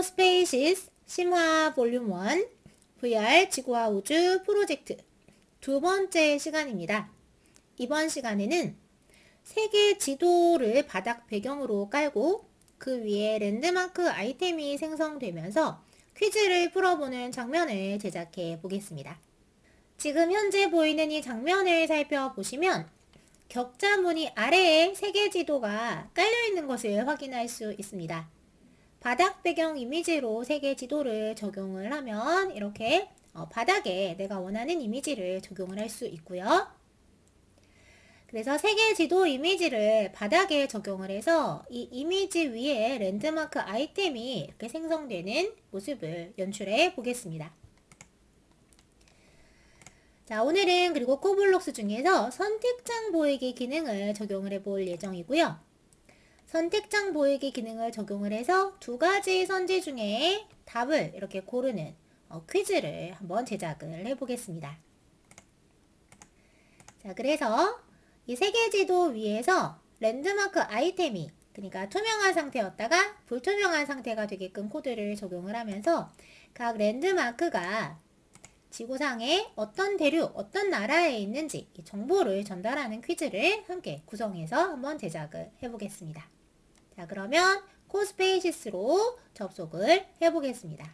코스페이시스 심화 볼륨 1 VR 지구와 우주 프로젝트 두 번째 시간입니다. 이번 시간에는 세계 지도를 바닥 배경으로 깔고 그 위에 랜드마크 아이템이 생성되면서 퀴즈를 풀어보는 장면을 제작해 보겠습니다. 지금 현재 보이는 이 장면을 살펴보시면 격자무늬 아래에 세계 지도가 깔려있는 것을 확인할 수 있습니다. 바닥 배경 이미지로 세계 지도를 적용을 하면 이렇게 바닥에 내가 원하는 이미지를 적용을 할 수 있고요. 그래서 세계 지도 이미지를 바닥에 적용을 해서 이 이미지 위에 랜드마크 아이템이 이렇게 생성되는 모습을 연출해 보겠습니다. 자, 오늘은 그리고 코블록스 중에서 선택장 보이기 기능을 적용을 해 볼 예정이고요. 선택장 보이기 기능을 적용을 해서 두 가지 선지 중에 답을 이렇게 고르는 퀴즈를 한번 제작을 해 보겠습니다. 자, 그래서 이 세계지도 위에서 랜드마크 아이템이, 그러니까 투명한 상태였다가 불투명한 상태가 되게끔 코드를 적용을 하면서 각 랜드마크가 지구상에 어떤 대륙, 어떤 나라에 있는지 이 정보를 전달하는 퀴즈를 함께 구성해서 한번 제작을 해 보겠습니다. 자, 그러면 코스페이시스로 접속을 해 보겠습니다.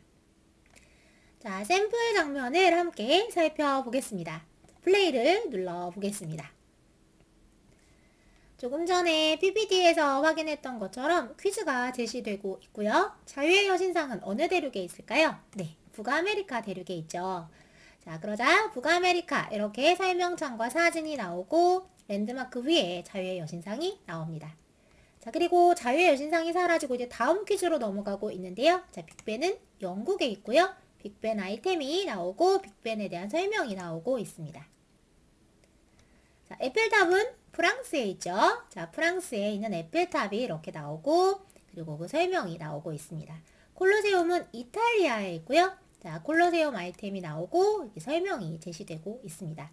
자, 샘플 장면을 함께 살펴보겠습니다. 플레이를 눌러 보겠습니다. 조금 전에 PPT에서 확인했던 것처럼 퀴즈가 제시되고 있고요. 자유의 여신상은 어느 대륙에 있을까요? 네, 북아메리카 대륙에 있죠. 자, 그러자 북아메리카 이렇게 설명창과 사진이 나오고 랜드마크 위에 자유의 여신상이 나옵니다. 자, 그리고 자유의 여신상이 사라지고 이제 다음 퀴즈로 넘어가고 있는데요. 자, 빅벤은 영국에 있고요. 빅벤 아이템이 나오고 빅벤에 대한 설명이 나오고 있습니다. 자, 에펠탑은 프랑스에 있죠. 자, 프랑스에 있는 에펠탑이 이렇게 나오고 그리고 그 설명이 나오고 있습니다. 콜로세움은 이탈리아에 있고요. 자, 콜로세움 아이템이 나오고 설명이 제시되고 있습니다.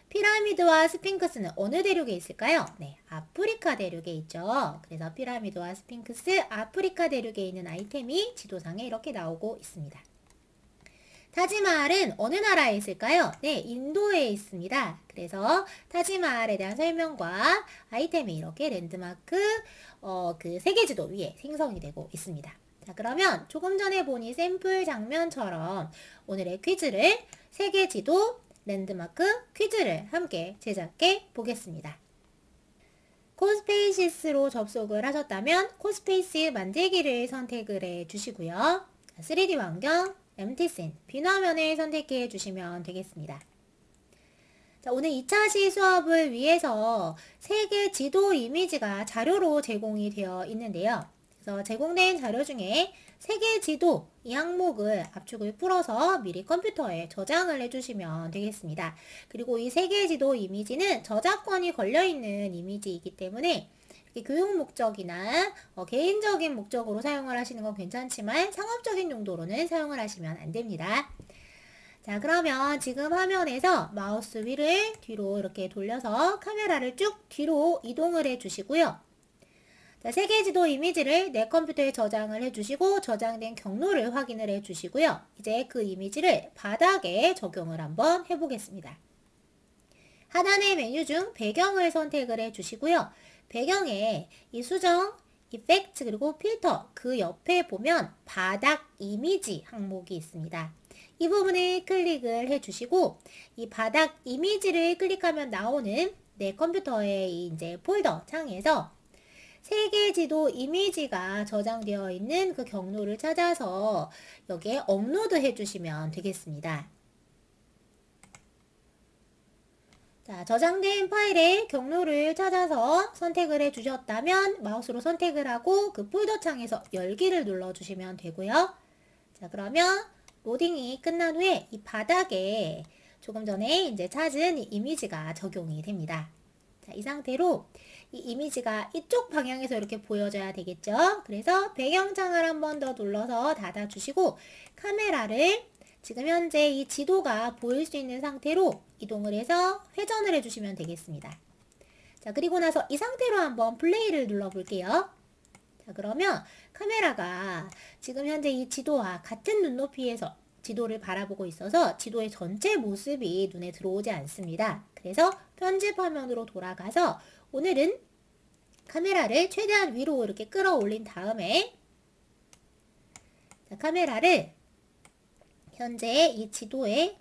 피라미드와 스핑크스는 어느 대륙에 있을까요? 네, 아프리카 대륙에 있죠. 그래서 피라미드와 스핑크스 아프리카 대륙에 있는 아이템이 지도상에 이렇게 나오고 있습니다. 타지마할은 어느 나라에 있을까요? 네, 인도에 있습니다. 그래서 타지마할에 대한 설명과 아이템이 이렇게 랜드마크 그 세계지도 위에 생성이 되고 있습니다. 자, 그러면 조금 전에 본 이 샘플 장면처럼 오늘의 퀴즈를 세계지도 랜드마크 퀴즈를 함께 제작해 보겠습니다. 코스페이시스로 접속을 하셨다면 코스페이스 만들기를 선택을 해 주시고요. 3D 환경, MT씬, 빈화면을 선택해 주시면 되겠습니다. 자, 오늘 2차시 수업을 위해서 세계 지도 이미지가 자료로 제공이 되어 있는데요. 그래서 제공된 자료 중에 세계 지도 이 항목을 압축을 풀어서 미리 컴퓨터에 저장을 해주시면 되겠습니다. 그리고 이 세계 지도 이미지는 저작권이 걸려있는 이미지이기 때문에 교육 목적이나 개인적인 목적으로 사용을 하시는 건 괜찮지만 상업적인 용도로는 사용을 하시면 안 됩니다. 자, 그러면 지금 화면에서 마우스 휠을 뒤로 이렇게 돌려서 카메라를 쭉 뒤로 이동을 해 주시고요. 자, 세계지도 이미지를 내 컴퓨터에 저장을 해주시고 저장된 경로를 확인을 해주시고요. 이제 그 이미지를 바닥에 적용을 한번 해보겠습니다. 하단의 메뉴 중 배경을 선택을 해주시고요. 배경에 이 수정, 이펙트 그리고 필터 그 옆에 보면 바닥 이미지 항목이 있습니다. 이 부분을 클릭을 해주시고 이 바닥 이미지를 클릭하면 나오는 내 컴퓨터의 이제 폴더 창에서 세계지도 이미지가 저장되어 있는 그 경로를 찾아서 여기에 업로드 해주시면 되겠습니다. 자, 저장된 파일의 경로를 찾아서 선택을 해주셨다면 마우스로 선택을 하고 그 폴더 창에서 열기를 눌러주시면 되고요. 자, 그러면 로딩이 끝난 후에 이 바닥에 조금 전에 이제 찾은 이 이미지가 적용이 됩니다. 자, 이 상태로 이 이미지가 이쪽 방향에서 이렇게 보여져야 되겠죠. 그래서 배경창을 한 번 더 눌러서 닫아주시고 카메라를 지금 현재 이 지도가 보일 수 있는 상태로 이동을 해서 회전을 해주시면 되겠습니다. 자, 그리고 나서 이 상태로 한번 플레이를 눌러볼게요. 자, 그러면 카메라가 지금 현재 이 지도와 같은 눈높이에서 지도를 바라보고 있어서 지도의 전체 모습이 눈에 들어오지 않습니다. 그래서 편집 화면으로 돌아가서 오늘은 카메라를 최대한 위로 이렇게 끌어올린 다음에 자, 카메라를 현재 이 지도의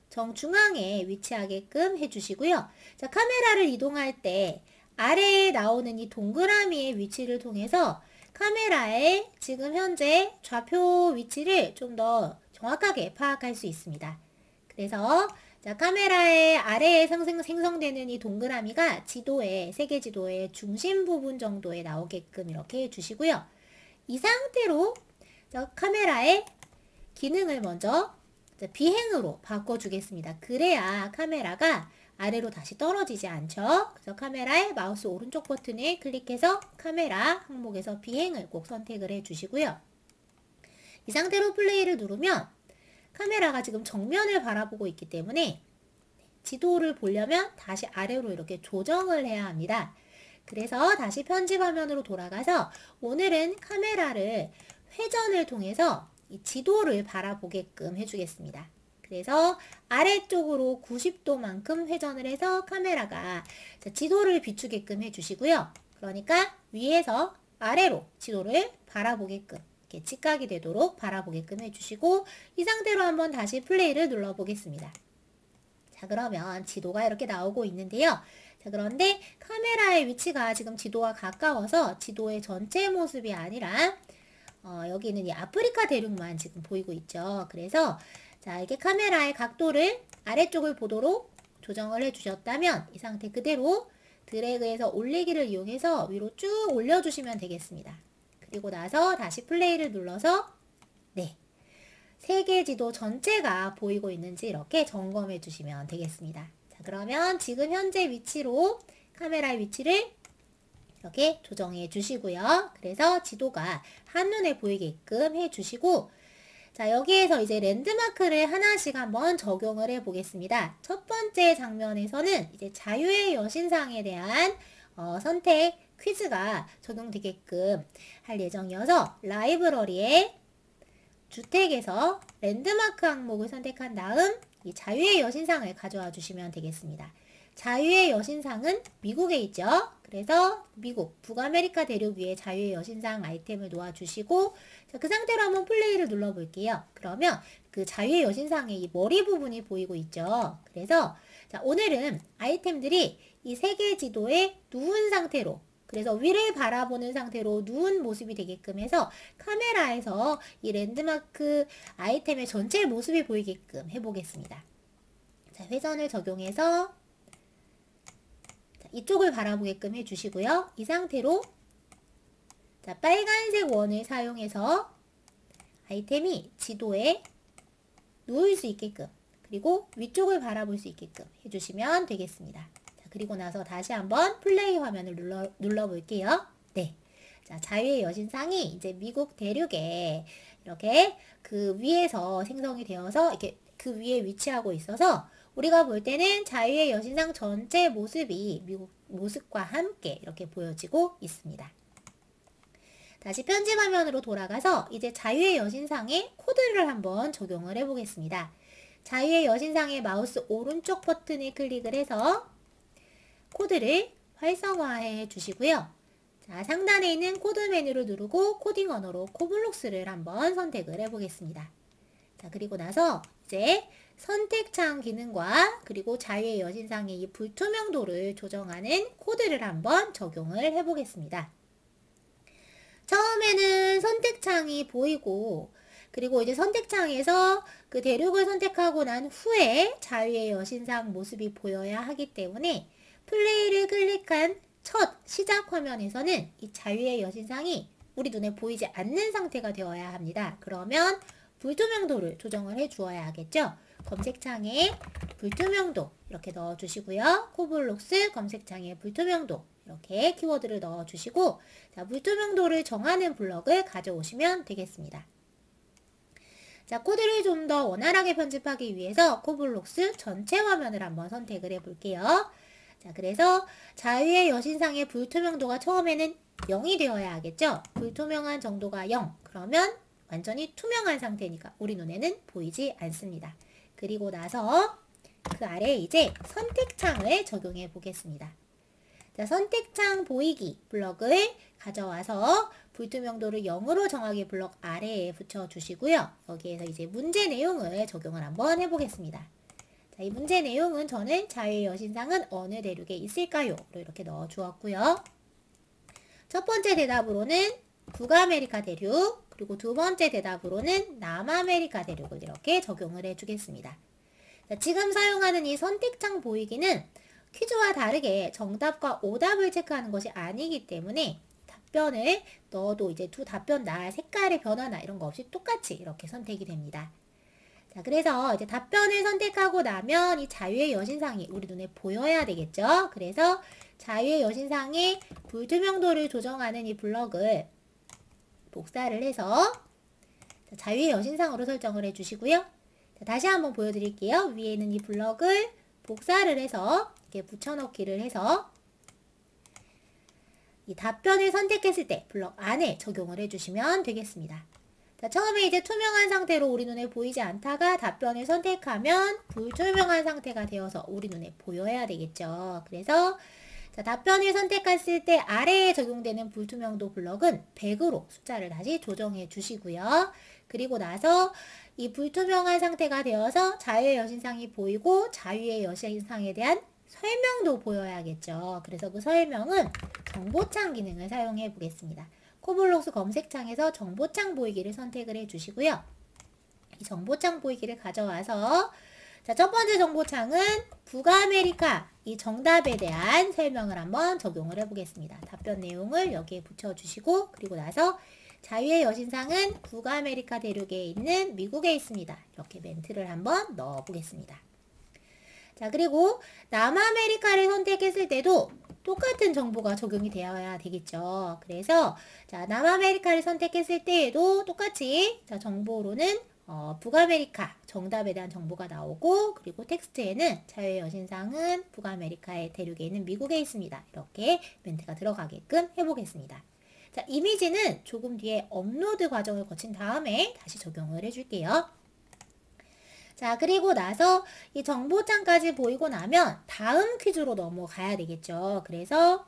정중앙에 위치하게끔 해주시고요. 자, 카메라를 이동할 때 아래에 나오는 이 동그라미의 위치를 통해서 카메라의 지금 현재 좌표 위치를 좀 더 정확하게 파악할 수 있습니다. 그래서 자, 카메라의 아래에 생성되는 이 동그라미가 지도의 세계 지도의 중심 부분 정도에 나오게끔 이렇게 해주시고요. 이 상태로 자, 카메라의 기능을 먼저 비행으로 바꿔주겠습니다. 그래야 카메라가 아래로 다시 떨어지지 않죠. 그래서 카메라의 마우스 오른쪽 버튼을 클릭해서 카메라 항목에서 비행을 꼭 선택을 해주시고요. 이 상태로 플레이를 누르면 카메라가 지금 정면을 바라보고 있기 때문에 지도를 보려면 다시 아래로 이렇게 조정을 해야 합니다. 그래서 다시 편집 화면으로 돌아가서 오늘은 카메라를 회전을 통해서 이 지도를 바라보게끔 해주겠습니다. 그래서 아래쪽으로 90도만큼 회전을 해서 카메라가 지도를 비추게끔 해주시고요. 그러니까 위에서 아래로 지도를 바라보게끔 이렇게 직각이 되도록 바라보게끔 해주시고 이 상태로 한번 다시 플레이를 눌러보겠습니다. 자, 그러면 지도가 이렇게 나오고 있는데요. 자, 그런데 카메라의 위치가 지금 지도와 가까워서 지도의 전체 모습이 아니라 여기는 이 아프리카 대륙만 지금 보이고 있죠. 그래서 자, 이렇게 카메라의 각도를 아래쪽을 보도록 조정을 해주셨다면 이 상태 그대로 드래그해서 올리기를 이용해서 위로 쭉 올려주시면 되겠습니다. 그리고 나서 다시 플레이를 눌러서 네, 세계 지도 전체가 보이고 있는지 이렇게 점검해 주시면 되겠습니다. 자, 그러면 지금 현재 위치로 카메라의 위치를 이렇게 조정해 주시고요. 그래서 지도가 한눈에 보이게끔 해 주시고 자, 여기에서 이제 랜드마크를 하나씩 한번 적용을 해 보겠습니다. 첫 번째 장면에서는 이제 자유의 여신상에 대한 선택 퀴즈가 적용되게끔 할 예정이어서 라이브러리에 주택에서 랜드마크 항목을 선택한 다음 이 자유의 여신상을 가져와 주시면 되겠습니다. 자유의 여신상은 미국에 있죠. 그래서 미국, 북아메리카 대륙 위에 자유의 여신상 아이템을 놓아주시고 자, 그 상태로 한번 플레이를 눌러볼게요. 그러면 그 자유의 여신상의 이 머리 부분이 보이고 있죠. 그래서 자, 오늘은 아이템들이 이 세계 지도에 누운 상태로 그래서 위를 바라보는 상태로 누운 모습이 되게끔 해서 카메라에서 이 랜드마크 아이템의 전체 모습이 보이게끔 해보겠습니다. 자, 회전을 적용해서 이쪽을 바라보게끔 해주시고요. 이 상태로 자, 빨간색 원을 사용해서 아이템이 지도에 누울 수 있게끔 그리고 위쪽을 바라볼 수 있게끔 해주시면 되겠습니다. 자, 그리고 나서 다시 한번 플레이 화면을 눌러볼게요. 네. 자, 자유의 여신상이 이제 미국 대륙에 이렇게 그 위에서 생성이 되어서 이렇게 그 위에 위치하고 있어서 우리가 볼 때는 자유의 여신상 전체 모습이 미국 모습과 함께 이렇게 보여지고 있습니다. 다시 편집 화면으로 돌아가서 이제 자유의 여신상의 코드를 한번 적용을 해보겠습니다. 자유의 여신상의 마우스 오른쪽 버튼을 클릭을 해서 코드를 활성화해 주시고요. 자, 상단에 있는 코드 메뉴를 누르고 코딩 언어로 코블록스를 한번 선택을 해보겠습니다. 자, 그리고 나서 이제 선택창 기능과 그리고 자유의 여신상의 이 불투명도를 조정하는 코드를 한번 적용을 해보겠습니다. 처음에는 선택창이 보이고 그리고 이제 선택창에서 그 대륙을 선택하고 난 후에 자유의 여신상 모습이 보여야 하기 때문에 플레이를 클릭한 첫 시작 화면에서는 이 자유의 여신상이 우리 눈에 보이지 않는 상태가 되어야 합니다. 그러면 불투명도를 조정을 해 주어야 하겠죠. 검색창에 불투명도 이렇게 넣어 주시고요. 코블록스 검색창에 불투명도 이렇게 키워드를 넣어 주시고 자, 불투명도를 정하는 블럭을 가져오시면 되겠습니다. 자, 코드를 좀 더 원활하게 편집하기 위해서 코블록스 전체 화면을 한번 선택을 해 볼게요. 자, 그래서 자유의 여신상의 불투명도가 처음에는 0이 되어야 하겠죠? 불투명한 정도가 0. 그러면 완전히 투명한 상태니까 우리 눈에는 보이지 않습니다. 그리고 나서 그 아래에 이제 선택창을 적용해 보겠습니다. 자, 선택창 보이기 블럭을 가져와서 불투명도를 0으로 정하게 블럭 아래에 붙여주시고요. 여기에서 이제 문제 내용을 적용을 한번 해보겠습니다. 자, 이 문제 내용은 저는 자유의 여신상은 어느 대륙에 있을까요? 로 이렇게 넣어주었고요. 첫 번째 대답으로는 북아메리카 대륙, 그리고 두 번째 대답으로는 남아메리카 대륙을 이렇게 적용을 해주겠습니다. 자, 지금 사용하는 이 선택창 보이기는 퀴즈와 다르게 정답과 오답을 체크하는 것이 아니기 때문에 답변을 넣어도 이제 두 답변 날 색깔의 변화나 이런 거 없이 똑같이 이렇게 선택이 됩니다. 자, 그래서 이제 답변을 선택하고 나면 이 자유의 여신상이 우리 눈에 보여야 되겠죠? 그래서 자유의 여신상의 불투명도를 조정하는 이 블럭을 복사를 해서 자유의 여신상으로 설정을 해주시고요. 자, 다시 한번 보여드릴게요. 위에 있는 이 블럭을 복사를 해서 이렇게 붙여넣기를 해서 이 답변을 선택했을 때 블럭 안에 적용을 해주시면 되겠습니다. 자, 처음에 이제 투명한 상태로 우리 눈에 보이지 않다가 답변을 선택하면 불투명한 상태가 되어서 우리 눈에 보여야 되겠죠. 그래서 자, 답변을 선택했을 때 아래에 적용되는 불투명도 블럭은 100으로 숫자를 다시 조정해 주시고요. 그리고 나서 이 불투명한 상태가 되어서 자유의 여신상이 보이고 자유의 여신상에 대한 설명도 보여야겠죠. 그래서 그 설명은 정보창 기능을 사용해 보겠습니다. 코블록스 검색창에서 정보창 보이기를 선택을 해 주시고요. 이 정보창 보이기를 가져와서 자, 첫 번째 정보창은 북아메리카 이 정답에 대한 설명을 한번 적용을 해 보겠습니다. 답변 내용을 여기에 붙여주시고 그리고 나서 자유의 여신상은 북아메리카 대륙에 있는 미국에 있습니다. 이렇게 멘트를 한번 넣어 보겠습니다. 자, 그리고 남아메리카를 선택했을 때도 똑같은 정보가 적용이 되어야 되겠죠. 그래서 자, 남아메리카를 선택했을 때에도 똑같이 자, 정보로는 북아메리카 정답에 대한 정보가 나오고 그리고 텍스트에는 자유의 여신상은 북아메리카의 대륙에 있는 미국에 있습니다. 이렇게 멘트가 들어가게끔 해보겠습니다. 자, 이미지는 조금 뒤에 업로드 과정을 거친 다음에 다시 적용을 해줄게요. 자, 그리고 나서 이 정보창까지 보이고 나면 다음 퀴즈로 넘어가야 되겠죠. 그래서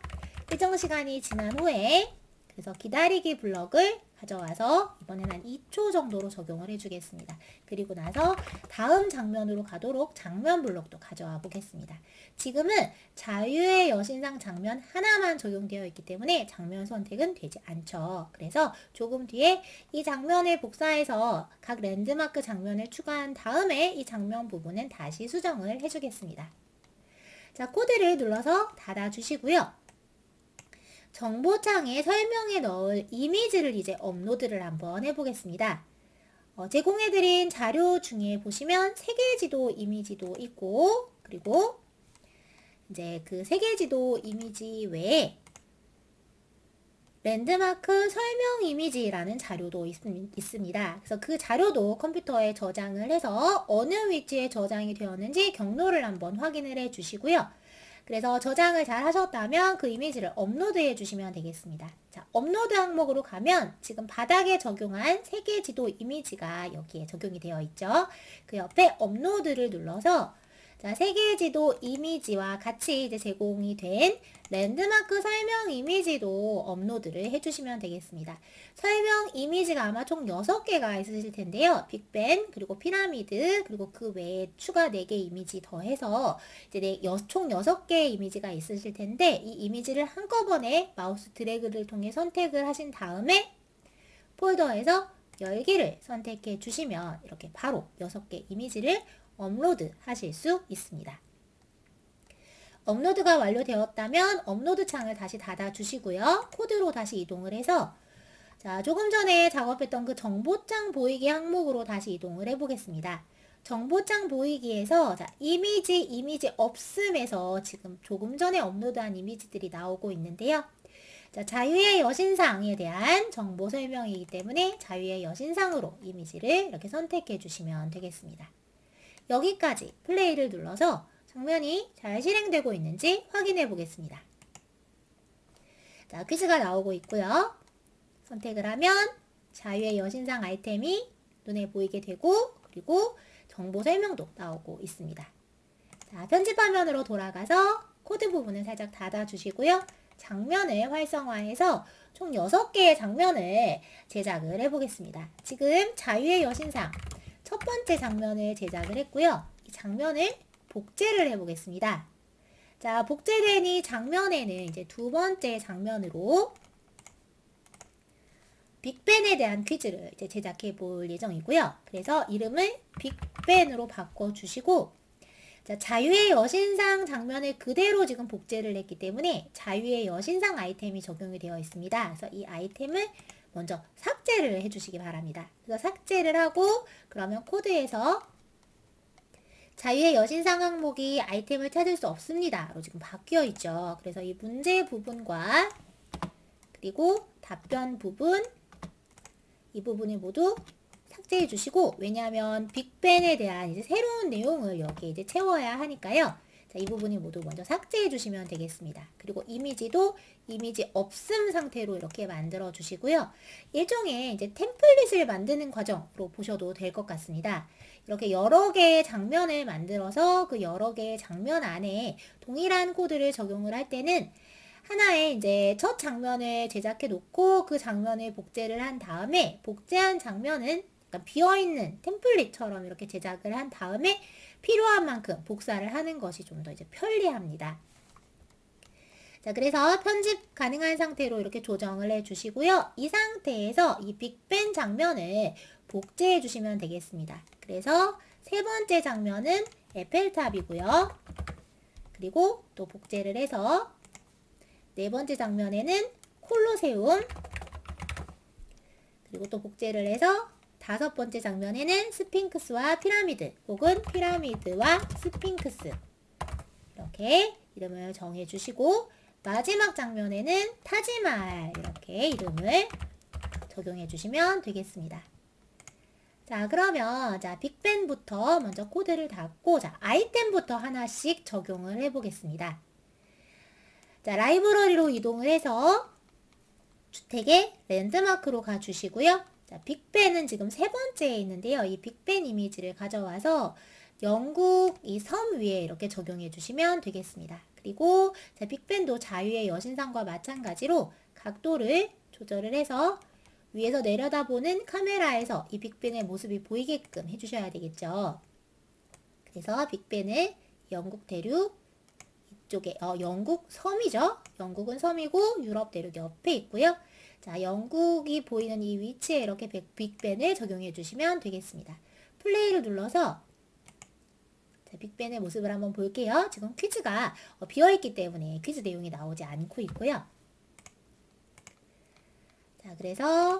일정 시간이 지난 후에 그래서 기다리기 블럭을 가져와서 이번에는 한 2초 정도로 적용을 해주겠습니다. 그리고 나서 다음 장면으로 가도록 장면 블록도 가져와 보겠습니다. 지금은 자유의 여신상 장면 하나만 적용되어 있기 때문에 장면 선택은 되지 않죠. 그래서 조금 뒤에 이 장면을 복사해서 각 랜드마크 장면을 추가한 다음에 이 장면 부분은 다시 수정을 해주겠습니다. 자, 코드를 눌러서 닫아주시고요. 정보창에 설명에 넣을 이미지를 이제 업로드를 한번 해보겠습니다. 제공해드린 자료 중에 보시면 세계지도 이미지도 있고 그리고 이제 그 세계지도 이미지 외에 랜드마크 설명 이미지라는 자료도 있습니다. 그래서 그 자료도 컴퓨터에 저장을 해서 어느 위치에 저장이 되었는지 경로를 한번 확인을 해 주시고요. 그래서 저장을 잘 하셨다면 그 이미지를 업로드해 주시면 되겠습니다. 자, 업로드 항목으로 가면 지금 바닥에 적용한 세계지도 이미지가 여기에 적용이 되어 있죠. 그 옆에 업로드를 눌러서 자, 세계지도 이미지와 같이 이제 제공이 된 랜드마크 설명 이미지도 업로드를 해주시면 되겠습니다. 설명 이미지가 아마 총 6개가 있으실 텐데요. 빅벤, 그리고 피라미드, 그리고 그 외에 추가 4개 이미지 더해서 이제 총 6개의 이미지가 있으실 텐데 이 이미지를 한꺼번에 마우스 드래그를 통해 선택을 하신 다음에 폴더에서 열기를 선택해 주시면 이렇게 바로 6개 이미지를 업로드 하실 수 있습니다. 업로드가 완료되었다면 업로드 창을 다시 닫아 주시고요. 코드로 다시 이동을 해서 자, 조금 전에 작업했던 그 정보창 보이기 항목으로 다시 이동을 해보겠습니다. 정보창 보이기에서 자, 이미지 없음에서 지금 조금 전에 업로드한 이미지들이 나오고 있는데요. 자, 자유의 여신상에 대한 정보 설명이기 때문에 자유의 여신상으로 이미지를 이렇게 선택해 주시면 되겠습니다. 여기까지 플레이를 눌러서 장면이 잘 실행되고 있는지 확인해 보겠습니다. 자, 퀴즈가 나오고 있고요. 선택을 하면 자유의 여신상 아이템이 눈에 보이게 되고 그리고 정보 설명도 나오고 있습니다. 자, 편집 화면으로 돌아가서 코드 부분을 살짝 닫아주시고요. 장면을 활성화해서 총 6개의 장면을 제작을 해보겠습니다. 지금 자유의 여신상 첫 번째 장면을 제작을 했고요. 이 장면을 복제를 해보겠습니다. 자, 복제된 이 장면에는 이제 두 번째 장면으로 빅벤에 대한 퀴즈를 이제 제작해 볼 예정이고요. 그래서 이름을 빅벤으로 바꿔주시고, 자, 자유의 여신상 장면을 그대로 지금 복제를 했기 때문에 자유의 여신상 아이템이 적용이 되어 있습니다. 그래서 이 아이템을 먼저 삭제를 해주시기 바랍니다. 그래서 삭제를 하고, 그러면 코드에서 자유의 여신상 항목이 아이템을 찾을 수 없습니다. 로 지금 바뀌어 있죠. 그래서 이 문제 부분과 그리고 답변 부분, 이 부분을 모두 삭제해 주시고, 왜냐하면 빅벤에 대한 이제 새로운 내용을 여기에 이제 채워야 하니까요. 자, 이 부분을 모두 먼저 삭제해 주시면 되겠습니다. 그리고 이미지도 이미지 없음 상태로 이렇게 만들어 주시고요. 일종의 이제 템플릿을 만드는 과정으로 보셔도 될 것 같습니다. 이렇게 여러 개의 장면을 만들어서 그 여러 개의 장면 안에 동일한 코드를 적용을 할 때는 하나의 이제 첫 장면을 제작해 놓고 그 장면을 복제를 한 다음에 복제한 장면은 약간 비어있는 템플릿처럼 이렇게 제작을 한 다음에 필요한 만큼 복사를 하는 것이 좀 더 이제 편리합니다. 자, 그래서 편집 가능한 상태로 이렇게 조정을 해 주시고요. 이 상태에서 이 빅벤 장면을 복제해 주시면 되겠습니다. 그래서 세 번째 장면은 에펠탑이고요. 그리고 또 복제를 해서 네 번째 장면에는 콜로세움, 그리고 또 복제를 해서 다섯 번째 장면에는 스핑크스와 피라미드 혹은 피라미드와 스핑크스 이렇게 이름을 정해 주시고, 마지막 장면에는 타지말 이렇게 이름을 적용해 주시면 되겠습니다. 자, 그러면 자, 빅벤부터 먼저 코드를 닫고 자, 아이템부터 하나씩 적용을 해 보겠습니다. 자, 라이브러리로 이동을 해서 주택의 랜드마크로 가주시고요. 자, 빅벤은 지금 세 번째에 있는데요. 이 빅벤 이미지를 가져와서 영국 이 섬 위에 이렇게 적용해 주시면 되겠습니다. 그리고 자, 빅벤도 자유의 여신상과 마찬가지로 각도를 조절을 해서 위에서 내려다보는 카메라에서 이 빅벤의 모습이 보이게끔 해주셔야 되겠죠. 그래서 빅벤을 영국 대륙 이쪽에 영국 섬이죠. 영국은 섬이고 유럽 대륙 옆에 있고요. 자, 영국이 보이는 이 위치에 이렇게 빅벤을 적용해 주시면 되겠습니다. 플레이를 눌러서 자, 빅벤의 모습을 한번 볼게요. 지금 퀴즈가 비어있기 때문에 퀴즈 내용이 나오지 않고 있고요. 자, 그래서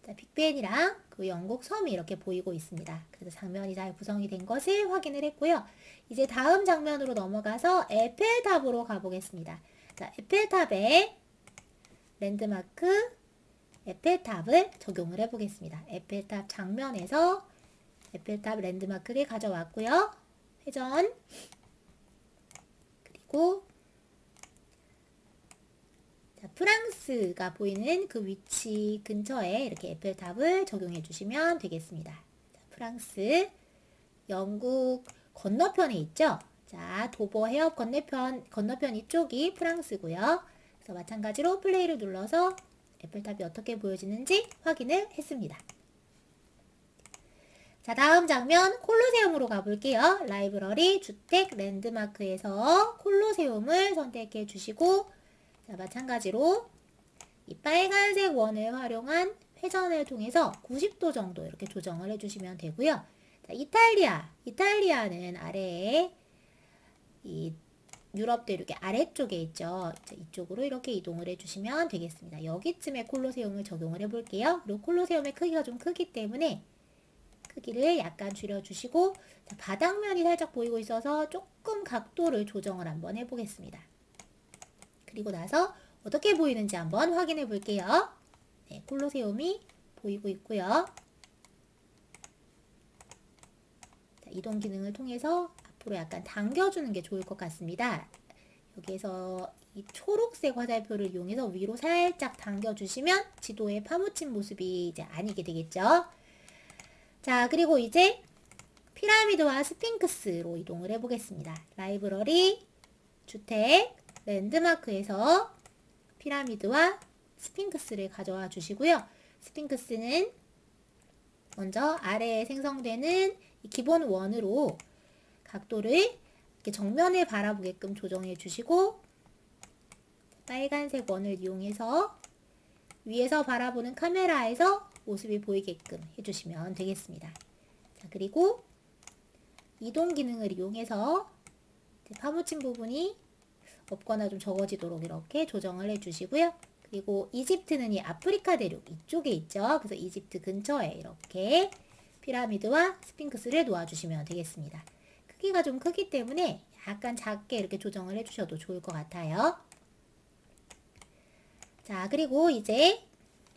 자, 빅벤이랑 그 영국 섬이 이렇게 보이고 있습니다. 그래서 장면이 잘 구성이 된 것을 확인을 했고요. 이제 다음 장면으로 넘어가서 에펠탑으로 가보겠습니다. 자, 에펠탑에 랜드마크 에펠탑을 적용을 해보겠습니다. 에펠탑 장면에서 에펠탑 랜드마크를 가져왔고요. 회전 그리고 자, 프랑스가 보이는 그 위치 근처에 이렇게 에펠탑을 적용해 주시면 되겠습니다. 자, 프랑스, 영국 건너편에 있죠? 자, 도버 해협 건너편 이쪽이 프랑스고요. 그래서 마찬가지로 플레이를 눌러서 에펠탑이 어떻게 보여지는지 확인을 했습니다. 자, 다음 장면 콜로세움으로 가볼게요. 라이브러리 주택 랜드마크에서 콜로세움을 선택해 주시고, 자, 마찬가지로 이 빨간색 원을 활용한 회전을 통해서 90도 정도 이렇게 조정을 해주시면 되고요. 자, 이탈리아는 아래에 이 유럽 대륙의 아래쪽에 있죠. 자, 이쪽으로 이렇게 이동을 해주시면 되겠습니다. 여기쯤에 콜로세움을 적용을 해볼게요. 그리고 콜로세움의 크기가 좀 크기 때문에 크기를 약간 줄여주시고, 자, 바닥면이 살짝 보이고 있어서 조금 각도를 조정을 한번 해보겠습니다. 그리고 나서 어떻게 보이는지 한번 확인해 볼게요. 네, 콜로세움이 보이고 있고요. 자, 이동 기능을 통해서 앞으로 약간 당겨주는 게 좋을 것 같습니다. 여기에서 이 초록색 화살표를 이용해서 위로 살짝 당겨주시면 지도에 파묻힌 모습이 이제 아니게 되겠죠. 자, 그리고 이제 피라미드와 스핑크스로 이동을 해보겠습니다. 라이브러리, 주택, 랜드마크에서 피라미드와 스핑크스를 가져와 주시고요. 스핑크스는 먼저 아래에 생성되는 이 기본 원으로 각도를 이렇게 정면을 바라보게끔 조정해 주시고, 빨간색 원을 이용해서 위에서 바라보는 카메라에서 모습이 보이게끔 해주시면 되겠습니다. 자, 그리고 이동 기능을 이용해서 파묻힌 부분이 없거나 좀 적어지도록 이렇게 조정을 해주시고요. 그리고 이집트는 이 아프리카 대륙 이쪽에 있죠. 그래서 이집트 근처에 이렇게 피라미드와 스핑크스를 놓아주시면 되겠습니다. 크기가 좀 크기 때문에 약간 작게 이렇게 조정을 해주셔도 좋을 것 같아요. 자, 그리고 이제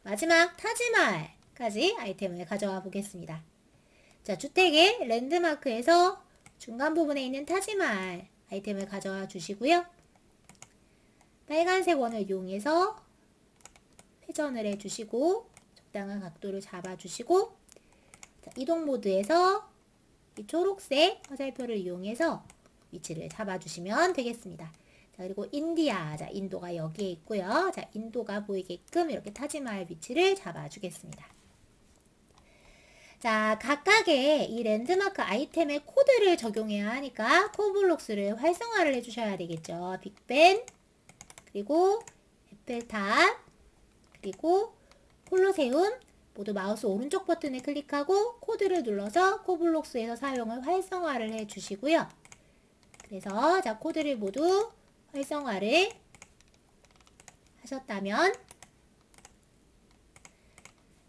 마지막 타지마할까지 아이템을 가져와 보겠습니다. 자, 주택의 랜드마크에서 중간 부분에 있는 타지마할 아이템을 가져와 주시고요. 빨간색 원을 이용해서 회전을 해주시고 적당한 각도를 잡아주시고, 자, 이동 모드에서 이 초록색 화살표를 이용해서 위치를 잡아주시면 되겠습니다. 자, 그리고 인디아, 자, 인도가 여기에 있고요. 자, 인도가 보이게끔 이렇게 타지마할 위치를 잡아주겠습니다. 자, 각각의 이 랜드마크 아이템의 코드를 적용해야 하니까 코블록스를 활성화를 해주셔야 되겠죠. 빅벤, 그리고 에펠탑, 그리고 콜로세움, 모두 마우스 오른쪽 버튼을 클릭하고 코드를 눌러서 코블록스에서 사용을 활성화를 해주시고요. 그래서 자, 코드를 모두 활성화를 하셨다면,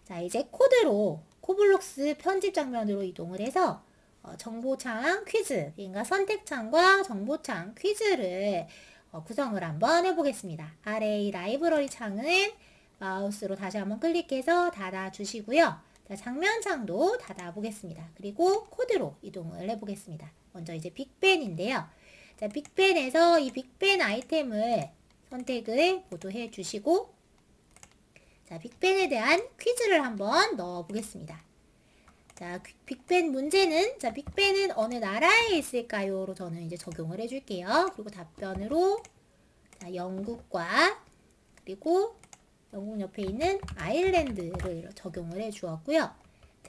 자, 이제 코드로 코블록스 편집 장면으로 이동을 해서 정보창 퀴즈, 그러니까 선택창과 정보창 퀴즈를 구성을 한번 해보겠습니다. 아래 이 라이브러리 창은 마우스로 다시 한번 클릭해서 닫아주시고요. 자, 장면창도 닫아보겠습니다. 그리고 코드로 이동을 해보겠습니다. 먼저 이제 빅벤인데요. 자, 빅벤에서 이 빅벤 아이템을 선택을 모두 해주시고, 자, 빅벤에 대한 퀴즈를 한번 넣어보겠습니다. 자, 빅벤 문제는, 자, 빅벤은 어느 나라에 있을까요? 로 저는 이제 적용을 해줄게요. 그리고 답변으로, 자, 영국과, 그리고 영국 옆에 있는 아일랜드를 적용을 해 주었고요.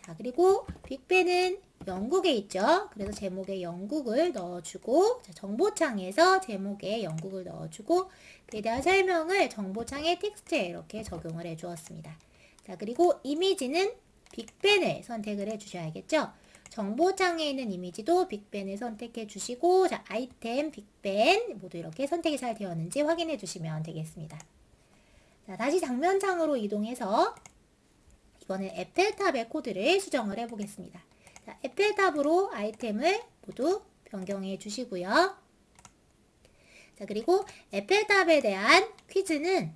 자, 그리고 빅벤은 영국에 있죠. 그래서 제목에 영국을 넣어주고, 자, 정보창에서 제목에 영국을 넣어주고, 그에 대한 설명을 정보창의 텍스트에 이렇게 적용을 해 주었습니다. 자, 그리고 이미지는 빅벤을 선택을 해 주셔야겠죠. 정보창에 있는 이미지도 빅벤을 선택해 주시고, 자, 아이템, 빅벤 모두 이렇게 선택이 잘 되었는지 확인해 주시면 되겠습니다. 자, 다시 장면창으로 이동해서 이번엔 에펠탑의 코드를 수정을 해 보겠습니다. 자, 에펠탑으로 아이템을 모두 변경해 주시고요. 자, 그리고 에펠탑에 대한 퀴즈는,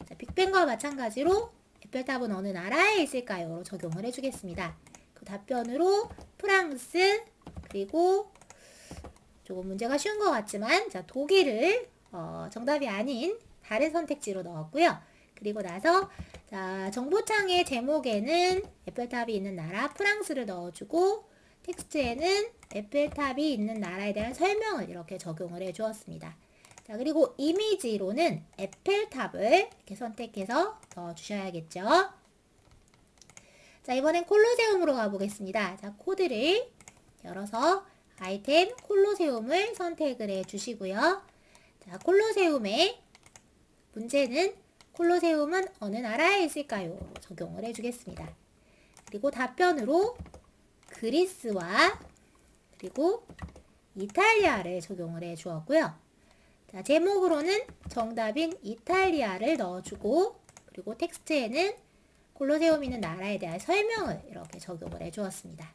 자, 빅벤과 마찬가지로 에펠탑은 어느 나라에 있을까요? 적용을 해주겠습니다. 그 답변으로 프랑스, 그리고 조금 문제가 쉬운 것 같지만, 자, 독일을 정답이 아닌 다른 선택지로 넣었고요. 그리고 나서, 자, 정보창의 제목에는 에펠탑이 있는 나라 프랑스를 넣어주고, 텍스트에는 에펠탑이 있는 나라에 대한 설명을 이렇게 적용을 해 주었습니다. 자, 그리고 이미지로는 에펠탑을 이렇게 선택해서 넣어주셔야겠죠. 자, 이번엔 콜로세움으로 가보겠습니다. 자, 코드를 열어서 아이템 콜로세움을 선택을 해 주시고요. 자, 콜로세움의 문제는 콜로세움은 어느 나라에 있을까요? 적용을 해 주겠습니다. 그리고 답변으로 그리스와 그리고 이탈리아를 적용을 해 주었고요. 자, 제목으로는 정답인 이탈리아를 넣어주고, 그리고 텍스트에는 콜로세움이 있는 나라에 대한 설명을 이렇게 적용을 해 주었습니다.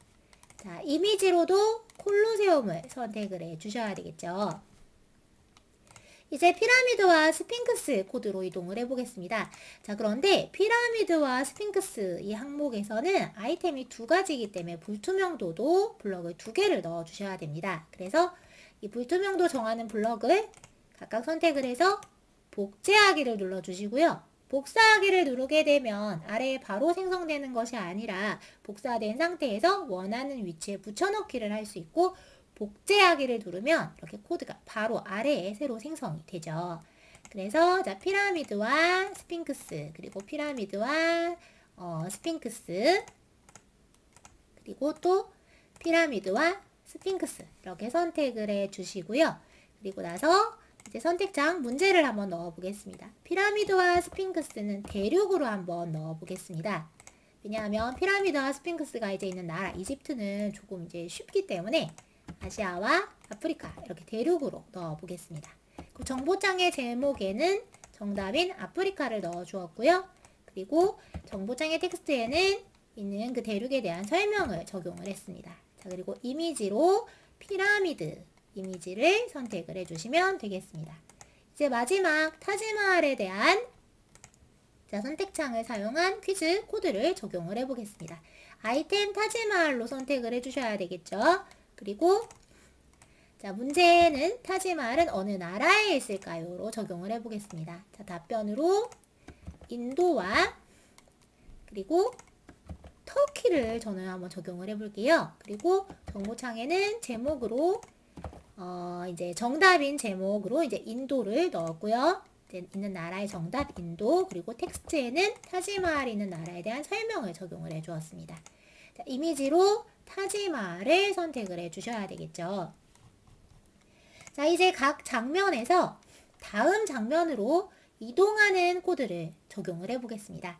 자, 이미지로도 콜로세움을 선택을 해 주셔야 되겠죠. 이제 피라미드와 스핑크스 코드로 이동을 해보겠습니다. 자, 그런데 피라미드와 스핑크스 이 항목에서는 아이템이 두 가지이기 때문에 불투명도도 블럭을 두 개를 넣어 주셔야 됩니다. 그래서 이 불투명도 정하는 블럭을 각각 선택을 해서 복제하기를 눌러주시고요. 복사하기를 누르게 되면 아래에 바로 생성되는 것이 아니라 복사된 상태에서 원하는 위치에 붙여넣기를 할 수 있고, 복제하기를 누르면 이렇게 코드가 바로 아래에 새로 생성이 되죠. 그래서 자, 피라미드와 스핑크스, 그리고 피라미드와 스핑크스, 그리고 또 피라미드와 스핑크스 이렇게 선택을 해 주시고요. 그리고 나서 이제 선택장 문제를 한번 넣어 보겠습니다. 피라미드와 스핑크스는 대륙으로 한번 넣어 보겠습니다. 왜냐하면 피라미드와 스핑크스가 이제 있는 나라 이집트는 조금 이제 쉽기 때문에 아시아와 아프리카 이렇게 대륙으로 넣어 보겠습니다. 그 정보창의 제목에는 정답인 아프리카를 넣어 주었고요. 그리고 정보창의 텍스트에는 있는 그 대륙에 대한 설명을 적용을 했습니다. 자, 그리고 이미지로 피라미드 이미지를 선택을 해주시면 되겠습니다. 이제 마지막 타지마할에 대한 선택창을 사용한 퀴즈 코드를 적용을 해보겠습니다. 아이템 타지마할로 선택을 해주셔야 되겠죠. 그리고 자, 문제는 타지마할은 어느 나라에 있을까요?로 적용을 해보겠습니다. 자, 답변으로 인도와 그리고 터키를 저는 한번 적용을 해볼게요. 그리고 정보창에는 제목으로 이제 정답인 제목으로 이제 인도를 넣었고요. 있는 나라의 정답 인도, 그리고 텍스트에는 타지마할이 있는 나라에 대한 설명을 적용을 해 주었습니다. 자, 이미지로 타지마할을 선택을 해 주셔야 되겠죠. 자, 이제 각 장면에서 다음 장면으로 이동하는 코드를 적용을 해 보겠습니다.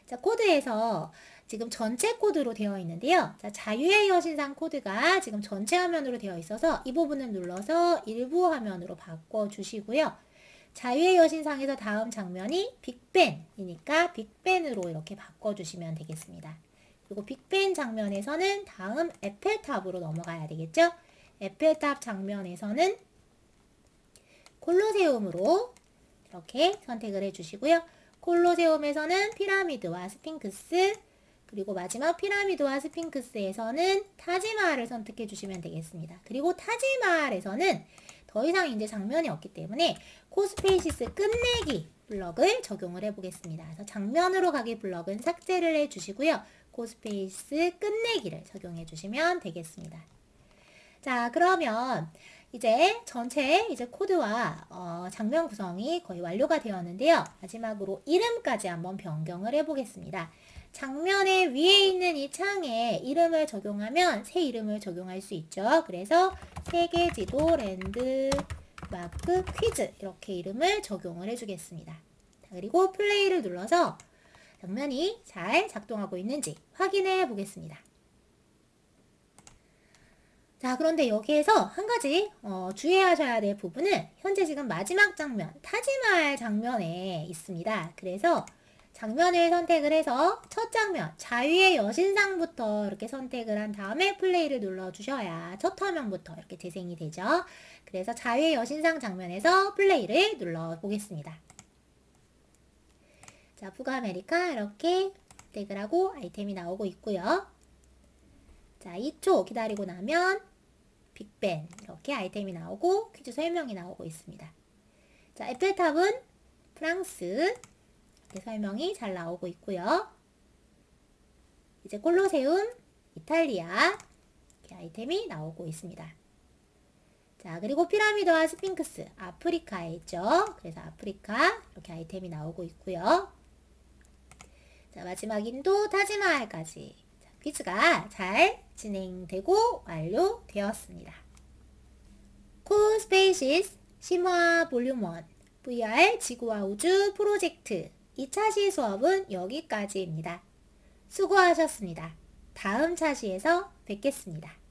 자, 코드에서 지금 전체 코드로 되어 있는데요. 자, 자유의 여신상 코드가 지금 전체 화면으로 되어 있어서 이 부분을 눌러서 일부 화면으로 바꿔 주시고요. 자유의 여신상에서 다음 장면이 빅벤이니까 빅벤으로 이렇게 바꿔 주시면 되겠습니다. 그리고 빅벤 장면에서는 다음 에펠탑으로 넘어가야 되겠죠. 에펠탑 장면에서는 콜로세움으로 이렇게 선택을 해 주시고요. 콜로세움에서는 피라미드와 스핑크스, 그리고 마지막 피라미드와 스핑크스에서는 타지마할을 선택해 주시면 되겠습니다. 그리고 타지마할에서는 더 이상 이제 장면이 없기 때문에 코스페이시스 끝내기 블럭을 적용을 해 보겠습니다. 그래서 장면으로 가기 블럭은 삭제를 해 주시고요. 코스페이스 끝내기를 적용해 주시면 되겠습니다. 자, 그러면 이제 전체 이제 코드와 장면 구성이 거의 완료가 되었는데요. 마지막으로 이름까지 한번 변경을 해 보겠습니다. 장면의 위에 있는 이 창에 이름을 적용하면 새 이름을 적용할 수 있죠. 그래서 세계지도 랜드마크 퀴즈 이렇게 이름을 적용을 해주겠습니다. 자, 그리고 플레이를 눌러서 장면이 잘 작동하고 있는지 확인해 보겠습니다. 자, 그런데 여기에서 한 가지 주의하셔야 될 부분은 현재 지금 마지막 장면, 타지마할 장면에 있습니다. 그래서 장면을 선택을 해서 첫 장면, 자유의 여신상부터 이렇게 선택을 한 다음에 플레이를 눌러주셔야 첫 화면부터 이렇게 재생이 되죠. 그래서 자유의 여신상 장면에서 플레이를 눌러보겠습니다. 자, 북아메리카 이렇게 선택을 하고 아이템이 나오고 있고요. 자, 2초 기다리고 나면 빅벤 이렇게 아이템이 나오고 퀴즈 설명이 나오고 있습니다. 자, 에펠탑은 프랑스 이렇게 설명이 잘 나오고 있고요. 이제 콜로세움 이탈리아 이렇게 아이템이 나오고 있습니다. 자, 그리고 피라미드와 스핑크스 아프리카에 있죠. 그래서 아프리카 이렇게 아이템이 나오고 있고요. 자, 마지막 인도 타지마할까지 퀴즈가 잘 진행되고 완료되었습니다. 코스페이시스 심화 볼륨 1 VR 지구와 우주 프로젝트 2차 시 수업은 여기까지입니다. 수고하셨습니다. 다음 차시에서 뵙겠습니다.